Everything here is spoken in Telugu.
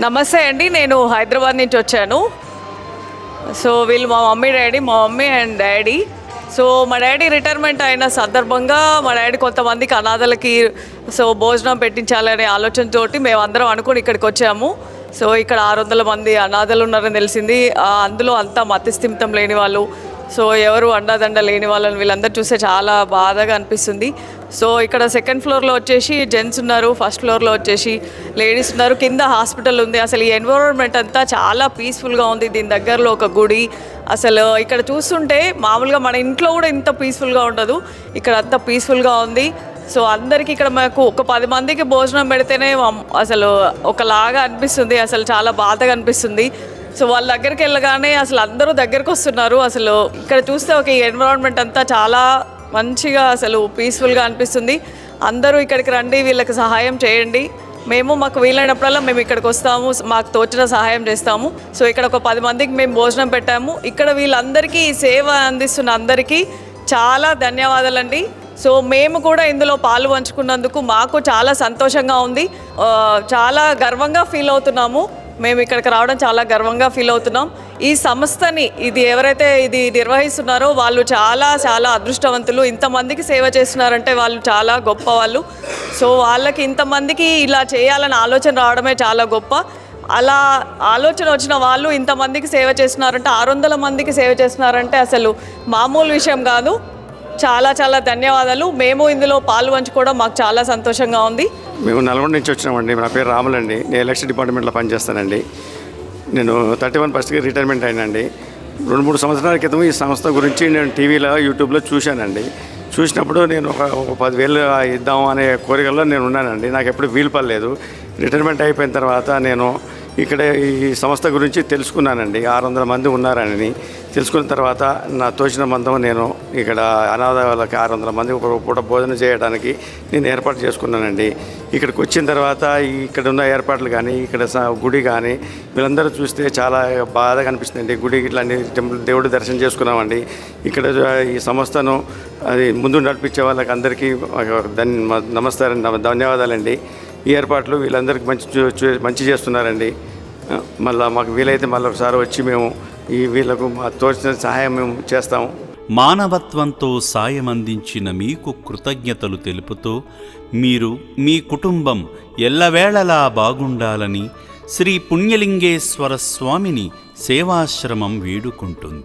నమస్తే అండి, నేను హైదరాబాద్ నుంచి వచ్చాను. సో వీళ్ళు మా మమ్మీ అండ్ డాడీ. సో మా డాడీ రిటైర్మెంట్ అయిన సందర్భంగా మా డాడీ కొంతమందికి అనాథలకి భోజనం పెట్టించాలనే ఆలోచనతోటి మేమందరం అనుకుని ఇక్కడికి వచ్చాము. సో ఇక్కడ 600 మంది అనాథలు ఉన్నారని తెలిసింది. అందులో అంతా మతిస్థిమితం లేని వాళ్ళు, సో ఎవరు అండాదండ లేని వాళ్ళని వీళ్ళందరూ చూస్తే చాలా బాధగా అనిపిస్తుంది. సో ఇక్కడ సెకండ్ ఫ్లోర్లో వచ్చేసి జెంట్స్ ఉన్నారు, ఫస్ట్ ఫ్లోర్లో వచ్చేసి లేడీస్ ఉన్నారు, కింద హాస్పిటల్ ఉంది. అసలు ఈ ఎన్విరాన్మెంట్ అంతా చాలా పీస్ఫుల్గా ఉంది. దీని దగ్గరలో ఒక గుడి. అసలు ఇక్కడ చూస్తుంటే మామూలుగా మన ఇంట్లో కూడా ఇంత పీస్ఫుల్గా ఉండదు, ఇక్కడ అంతా పీస్ఫుల్గా ఉంది. సో అందరికీ ఇక్కడ మాకు ఒక 10 మందికి భోజనం పెడితేనే అసలు ఒకలాగా అనిపిస్తుంది, అసలు చాలా బాధగా అనిపిస్తుంది. సో వాళ్ళ దగ్గరికి వెళ్ళగానే అసలు అందరూ దగ్గరకు వస్తున్నారు. అసలు ఇక్కడ చూస్తే ఒక ఎన్విరాన్మెంట్ అంతా చాలా మంచిగా అసలు పీస్ఫుల్గా అనిపిస్తుంది. అందరూ ఇక్కడికి రండి, వీళ్ళకి సహాయం చేయండి. మాకు వీలైనప్పుడల్లా మేము ఇక్కడికి వస్తాము, మాకు తోచిన సహాయం చేస్తాము. సో ఇక్కడ ఒక 10 మందికి మేము భోజనం పెట్టాము. ఇక్కడ వీళ్ళందరికీ సేవ అందిస్తున్న అందరికీ చాలా ధన్యవాదాలండి. సో మేము కూడా ఇందులో పాలు పంచుకున్నందుకు మాకు చాలా సంతోషంగా ఉంది, చాలా గర్వంగా ఫీల్ అవుతున్నాము. మేము ఇక్కడికి రావడం చాలా గర్వంగా ఫీల్ అవుతున్నాం. ఈ సంస్థని ఎవరైతే ఇది నిర్వహిస్తున్నారో వాళ్ళు చాలా చాలా అదృష్టవంతులు. ఇంతమందికి సేవ చేస్తున్నారంటే వాళ్ళు చాలా గొప్ప వాళ్ళు. సో వాళ్ళకి ఇంతమందికి ఇలా చేయాలని ఆలోచన రావడమే చాలా గొప్ప. అలా ఆలోచన వచ్చిన వాళ్ళు ఇంతమందికి సేవ చేస్తున్నారంటే, 600 మందికి సేవ చేస్తున్నారంటే అసలు మామూలు విషయం కాదు. చాలా చాలా ధన్యవాదాలు. మేము ఇందులో పాలు పంచుకోవడం మాకు చాలా సంతోషంగా ఉంది. మేము నల్గొండ నుంచి వచ్చినామండి. నా పేరు రాములండి. నేను ఎలక్షన్ డిపార్ట్మెంట్లో పనిచేస్తానండి. నేను 31 ఫస్ట్కి రిటైర్మెంట్ అయినండి. 2-3 సంవత్సరాల క్రితం ఈ సంస్థ గురించి నేను టీవీలో యూట్యూబ్లో చూశానండి. చూసినప్పుడు నేను ఒక 10,000 ఇద్దాం అనే కోరికల్లో నేను ఉన్నానండి. నాకు ఎప్పుడు వీలు పడలేదు. రిటైర్మెంట్ అయిపోయిన తర్వాత నేను ఇక్కడ ఈ సంస్థ గురించి తెలుసుకున్నానండి. 600 మంది ఉన్నారని తెలుసుకున్న తర్వాత నా తోచిన మందం నేను ఇక్కడ అనాథ వాళ్ళకి 600 మంది ఒక పూట భోజనం చేయడానికి నేను ఏర్పాటు చేసుకున్నానండి. ఇక్కడికి వచ్చిన తర్వాత ఇక్కడ ఉన్న ఏర్పాట్లు కానీ ఇక్కడ గుడి కానీ వీళ్ళందరూ చూస్తే చాలా బాధగా అనిపిస్తుందండి. గుడి ఇట్లా టెంపుల్ దేవుడి దర్శనం చేసుకున్నామండి. ఇక్కడ ఈ సంస్థను అది ముందు నడిపించే వాళ్ళకి అందరికీ నమస్కారం, ధన్యవాదాలండి. ఈ ఏర్పాట్లు వీళ్ళందరికీ మంచి చేస్తున్నారండి. మళ్ళీ మాకు వీలైతే మళ్ళీ ఒకసారి వచ్చి మేము వీళ్ళకు తోచిన సహాయం మేము చేస్తాము. మానవత్వంతో సాయం అందించిన మీకు కృతజ్ఞతలు తెలుపుతూ మీరు మీ కుటుంబం ఎల్లవేళలా బాగుండాలని శ్రీ పుణ్యలింగేశ్వర స్వామిని సేవాశ్రమం వేడుకుంటుంది.